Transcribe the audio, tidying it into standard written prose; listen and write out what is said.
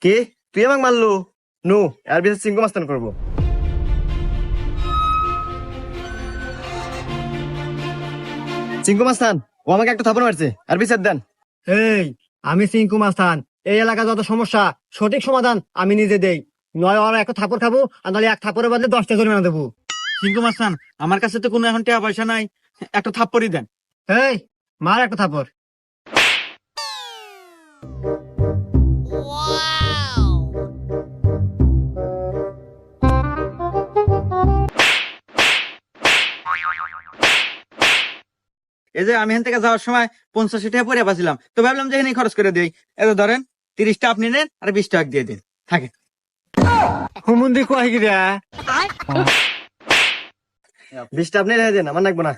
কে তুই আমাকে মারলো? নো, এর বিশেষ সিংহ মাস্তান করবো। সিংহ মাস্তান, ও আমাকে একটা থাপড় মারছে, আর বিচার দেন। এই, আমি সিংকু মাস্তান। এই এলাকা যত সমস্যা সঠিক সমাধান আমি নিজে দেই। নয় ওরা একটা থাপড় খাবো, আর নাহলে এক থাপড়ের বদলে 10টা জরিমানা দেবো। সিংকু মাস্তান, আমার কাছে তো কোনো এখন টাকা পয়সা নাই, একটা থাপ্পড়ই দেন। এই, মার একটা থাপড়। এই যে আমি এখান থেকে যাওয়ার সময় 50 টাকা পরে পাচ্ছিলাম, তো ভাবলাম যে এখানে খরচ করে দিই। এই যে ধরেন, 30টা আপনি নেন আর 20 টাকা দিয়ে দিন, থাকে। হুমুন্দি কয় গিরা? 20টা আপনি রেখে দেন, আমার লাগবো না।